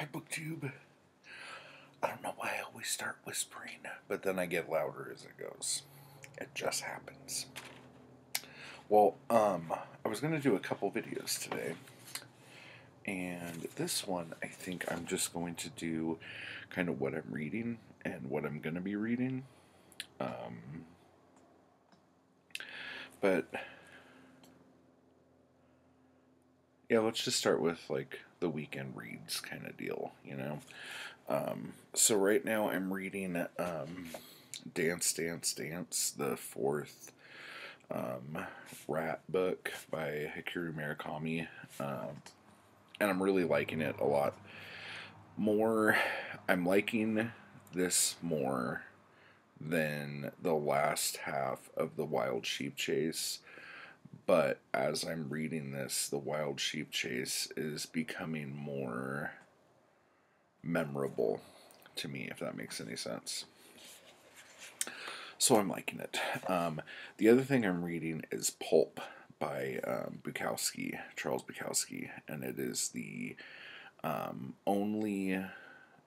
Hi, BookTube. I don't know why I always start whispering, but then I get louder as it goes. It just happens. Well, I was going to do a couple videos today, and this one I think I'm just going to do kind of what I'm reading and what I'm going to be reading. But yeah, let's just start with like the weekend reads kind of deal, you know? So right now I'm reading Dance, Dance, Dance, the fourth rat book by Hakiru Murakami, and I'm really liking it a lot more. I'm liking this more than the last half of the Wild Sheep Chase, but as I'm reading this, the Wild Sheep Chase is becoming more memorable to me, if that makes any sense. So I'm liking it. The other thing I'm reading is Pulp by Charles Bukowski, and it is the only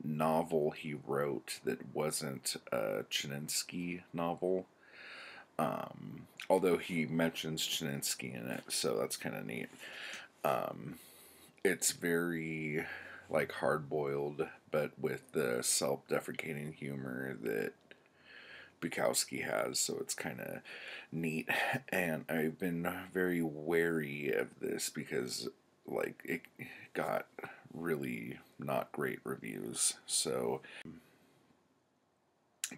novel he wrote that wasn't a Chininsky novel. Although he mentions Chininsky in it, so that's kind of neat. It's very like hard-boiled, but with the self-deprecating humor that Bukowski has, so it's kind of neat. And I've been very wary of this because like it got really not great reviews. So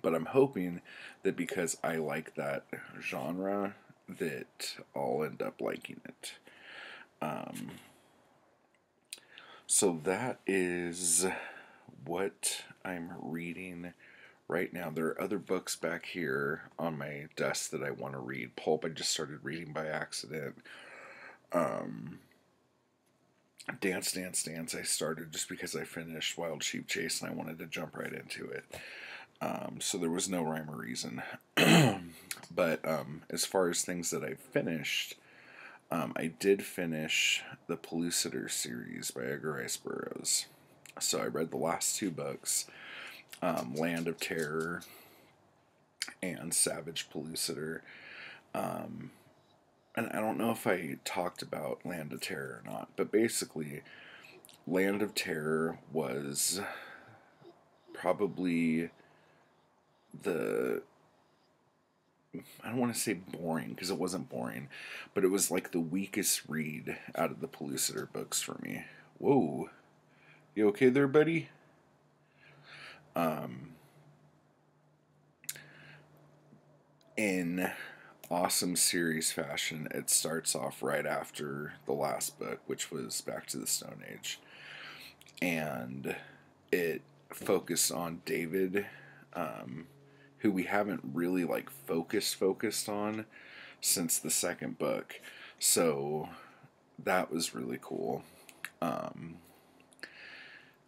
but I'm hoping that because I like that genre that I'll end up liking it. So that is what I'm reading right now. There are other books back here on my desk that I want to read. Pulp I just started reading by accident. Dance, Dance, Dance I started just because I finished Wild Sheep Chase and I wanted to jump right into it. So there was no rhyme or reason. But as far as things that I've finished, I did finish the Pellucid series by Edgar Rice Burroughs. So I read the last two books, Land of Terror and Savage Pellucid. And I don't know if I talked about Land of Terror or not, but basically, Land of Terror was probably the, I don't want to say boring because it wasn't boring, but it was like the weakest read out of the Pellucid books for me. Whoa, you okay there, buddy? In awesome series fashion, it starts off right after the last book, which was Back to the Stone Age, and it focused on David, who we haven't really like focused on since the second book. So that was really cool.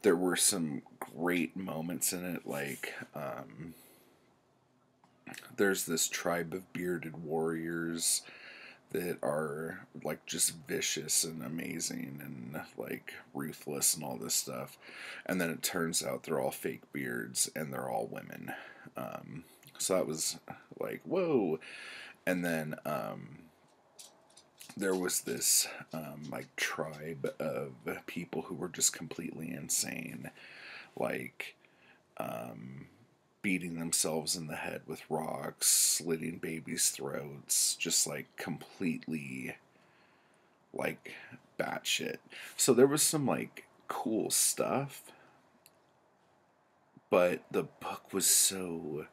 There were some great moments in it, like there's this tribe of bearded warriors that are like just vicious and amazing and like ruthless and all this stuff, and then it turns out they're all fake beards and they're all women. So that was like whoa. And then there was this like tribe of people who were just completely insane, like beating themselves in the head with rocks, slitting babies' throats, just like completely like batshit. So there was some like cool stuff, but the book was so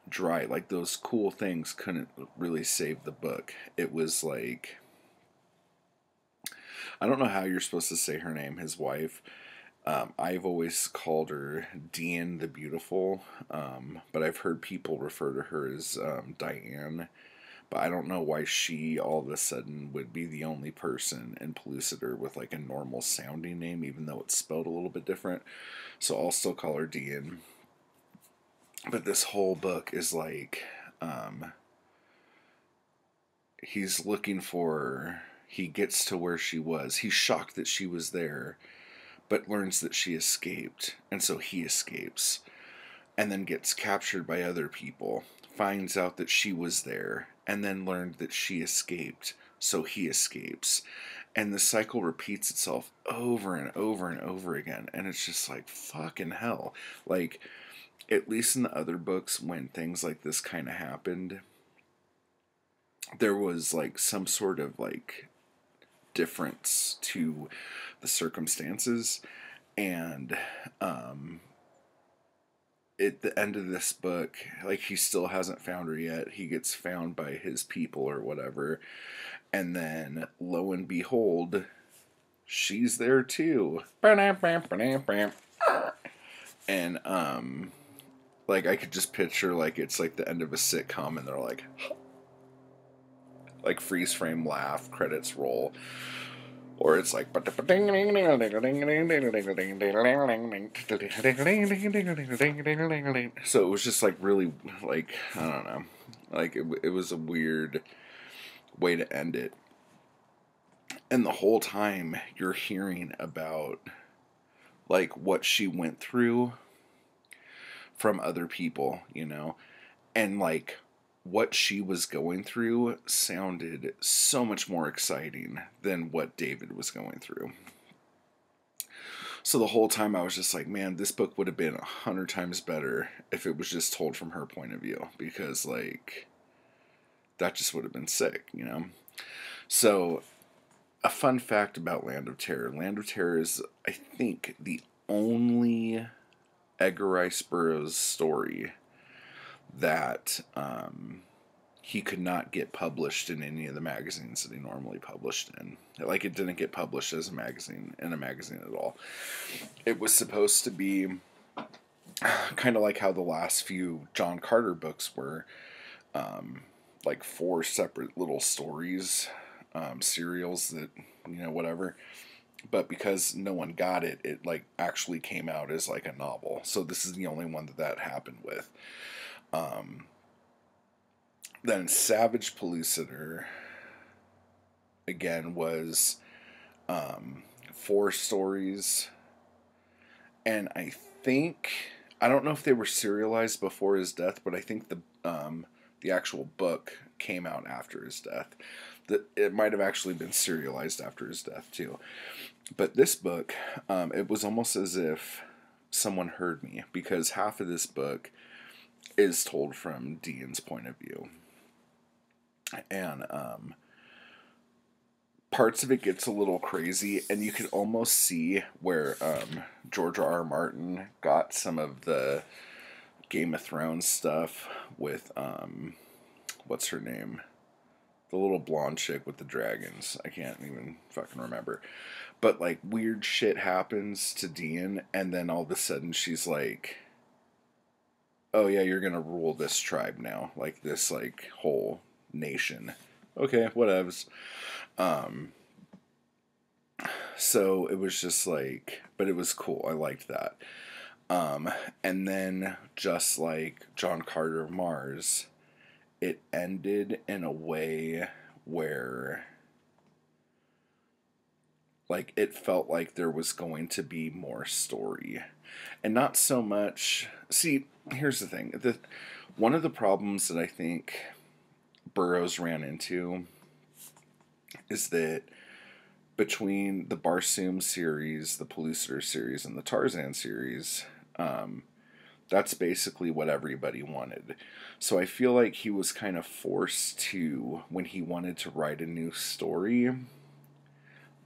dry. Like those cool things couldn't really save the book. It was like, I don't know how you're supposed to say her name, his wife. I've always called her Dean the Beautiful, but I've heard people refer to her as Diane. But I don't know why she all of a sudden would be the only person in Pellucid with like a normal sounding name, even though it's spelled a little bit different. So I'll still call her Dean. But this whole book is like, he gets to where she was. He's shocked that she was there, but learns that she escaped, and so he escapes, and then gets captured by other people, finds out that she was there, and then learned that she escaped, so he escapes. And the cycle repeats itself over and over and over again, and it's just like, fucking hell. Like, at least in the other books, when things like this kind of happened, there was like some sort of like difference to the circumstances. And at the end of this book, like, he still hasn't found her yet. He gets found by his people or whatever, and then lo and behold, she's there too. And like, I could just picture like it's like the end of a sitcom, and they're like freeze frame laugh, credits roll, or it's like, so it was just like really, like, I don't know, like it was a weird way to end it. And the whole time you're hearing about like what she went through from other people, you know, and like what she was going through sounded so much more exciting than what David was going through. So the whole time I was just like, man, this book would have been 100 times better if it was just told from her point of view, because like that just would have been sick, you know. So a fun fact about Land of Terror. Land of Terror is, I think, the only Edgar Rice Burroughs story that he could not get published in any of the magazines that he normally published in. Like, it didn't get published as a magazine, in a magazine at all. It was supposed to be kind of like how the last few John Carter books were, like 4 separate little stories, serials that, you know, whatever. But because no one got it, it like actually came out as like a novel. So this is the only one that happened with. Then Savage Pellucid, again, was 4 stories. And I think, I don't know if they were serialized before his death, but I think the actual book came out after his death. It might have actually been serialized after his death too. But this book, it was almost as if someone heard me, because half of this book is told from Dean's point of view. And parts of it gets a little crazy, and you can almost see where George R.R. Martin got some of the Game of Thrones stuff with, what's her name? The little blonde chick with the dragons. I can't even fucking remember. But, like, weird shit happens to Dean, and then all of a sudden she's like, oh yeah, you're gonna rule this tribe now. Like, this, like, whole nation. Okay, whatevs. So it was just like, but it was cool. I liked that. And then, just like John Carter of Mars, it ended in a way where, like, it felt like there was going to be more story. And not so much... See, here's the thing. One of the problems that I think Burroughs ran into is that between the Barsoom series, the Pellucid series, and the Tarzan series, that's basically what everybody wanted. So I feel like he was kind of forced to, when he wanted to write a new story,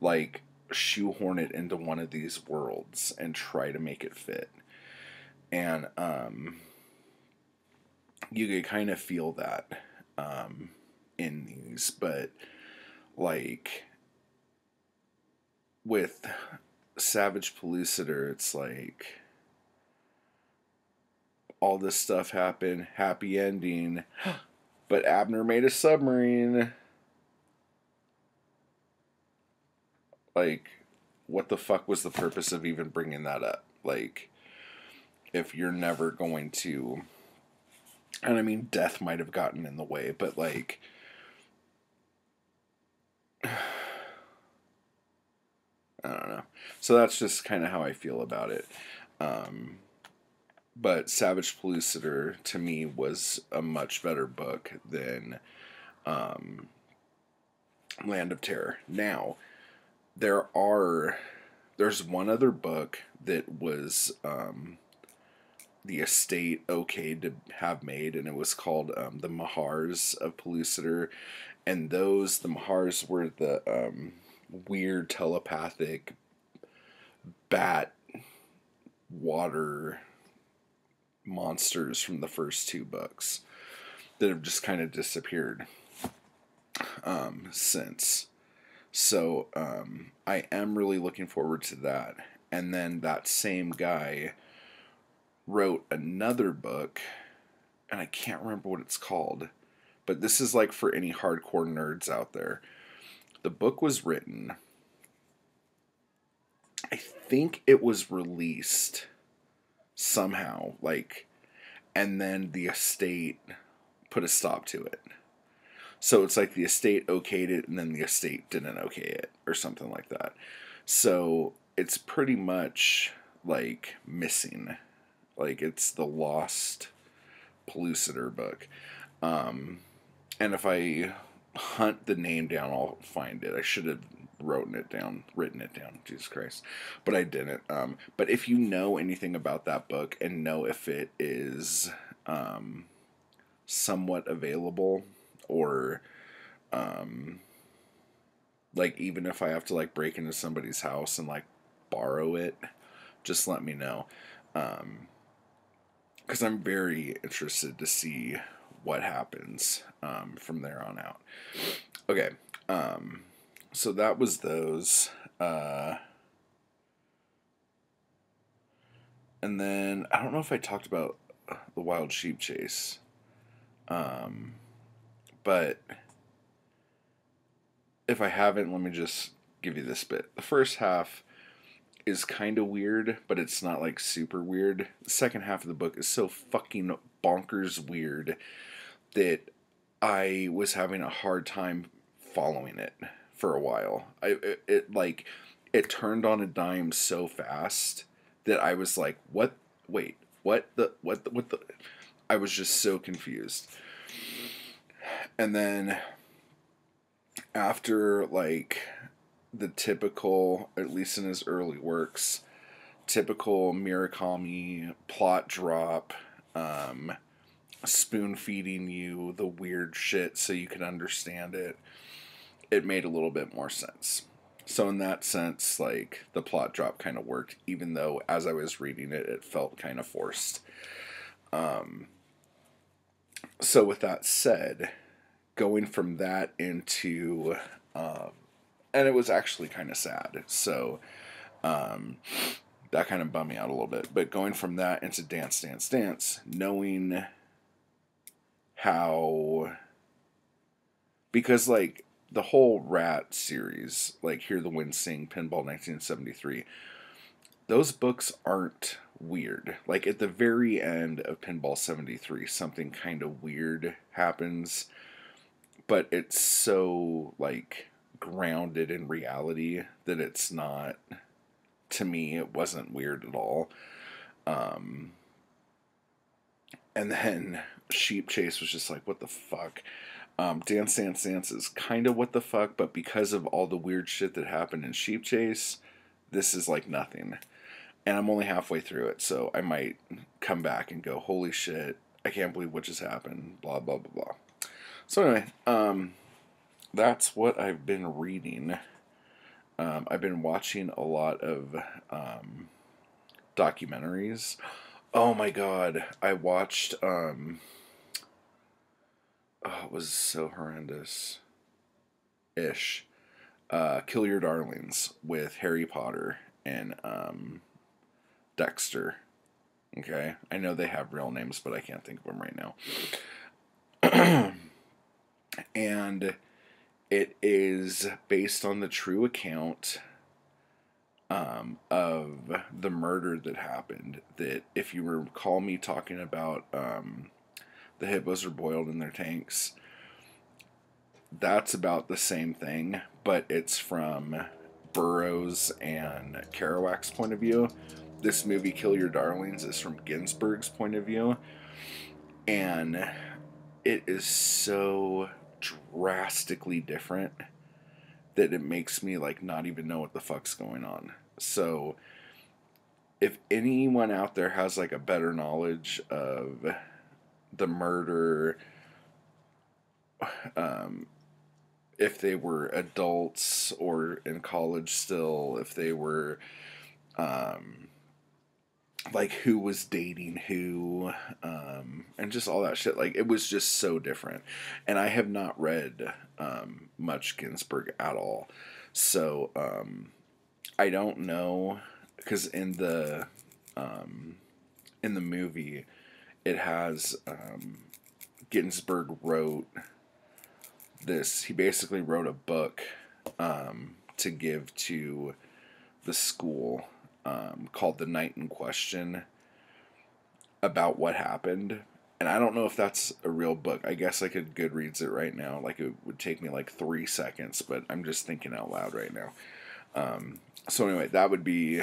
like, shoehorn it into one of these worlds and try to make it fit. And you could kind of feel that in these, but like with Savage Pellucid, it's like all this stuff happened, happy ending, but Abner made a submarine. Like, what the fuck was the purpose of even bringing that up? Like, if you're never going to... And I mean, death might have gotten in the way, but like... I don't know. So that's just kind of how I feel about it. But Savage Pellucid to me was a much better book than Land of Terror. Now, there's one other book that was the estate okayed to have made, and it was called The Mahars of Pellucid. And the Mahars were the weird telepathic bat water monsters from the first two books that have just kind of disappeared since. So I am really looking forward to that. And then that same guy wrote another book, and I can't remember what it's called, but this is like for any hardcore nerds out there. The book was written, I think it was released somehow, like, and then the estate put a stop to it. So it's like the estate okayed it, and then the estate didn't okay it, or something like that. So it's pretty much like missing. Like, it's the lost Pellucid book. And if I hunt the name down, I'll find it. I should have written it down. Jesus Christ. But I didn't. But if you know anything about that book and know if it is somewhat available, or like, even if I have to like break into somebody's house and like borrow it, just let me know. Because I'm very interested to see what happens from there on out. Okay, so that was those. And then, I don't know if I talked about The Wild Sheep Chase. But if I haven't, let me just give you this bit. The first half is kind of weird, but it's not like super weird. The second half of the book is so fucking bonkers weird that I was having a hard time following it for a while. It turned on a dime so fast that I was like, what? Wait, what the? I was just so confused. And then after, like, the typical, at least in his early works, typical Murakami plot drop, spoon feeding you the weird shit so you can understand it, it made a little bit more sense. So in that sense, like, the plot drop kind of worked, even though as I was reading it, it felt kind of forced. So with that said, going from that into, and it was actually kind of sad, so that kind of bummed me out a little bit. But going from that into Dance, Dance, Dance, knowing how, because like the whole Rat series, like Hear the Wind Sing, Pinball 1973, those books aren't weird. Like, at the very end of Pinball 73, something kind of weird happens, but it's so, like, grounded in reality that it's not, to me, it wasn't weird at all. And then Sheep Chase was just like, what the fuck? Dance, Dance, Dance is kind of what the fuck, but because of all the weird shit that happened in Sheep Chase, this is like nothing. And I'm only halfway through it, so I might come back and go, holy shit, I can't believe what just happened, blah, blah, blah, blah. So anyway, that's what I've been reading. I've been watching a lot of documentaries. Oh my god, I watched, it was so horrendous. Kill Your Darlings with Harry Potter and Dexter. Okay, I know they have real names, but I can't think of them right now. And it is based on the true account of the murder that happened. That, if you recall me talking about the hippos are boiled in their tanks, that's about the same thing, but it's from Burroughs and Kerouac's point of view. This movie, Kill Your Darlings, is from Ginsberg's point of view. And it is so drastically different that it makes me like not even know what the fuck's going on. So if anyone out there has like a better knowledge of the murder, if they were adults or in college still, if they were like who was dating who, and just all that shit. Like it was just so different. And I have not read much Ginsberg at all, so I don't know, because in the movie it has Ginsberg wrote this. He basically wrote a book to give to the school called The Night in Question, about what happened. And I don't know if that's a real book. I guess I could Goodreads it right now. Like it would take me like 3 seconds, but I'm just thinking out loud right now. So anyway, that would be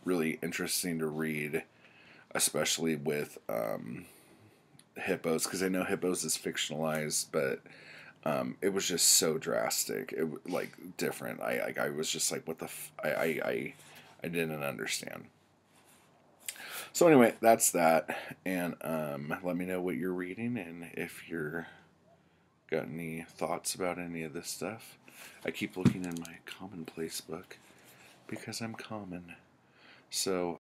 really interesting to read, especially with hippos, because I know hippos is fictionalized, but it was just so drastic. It like different. I was just like, what the I didn't understand. So anyway, that's that, and let me know what you're reading and if you're got any thoughts about any of this stuff. I keep looking in my commonplace book because I'm common. So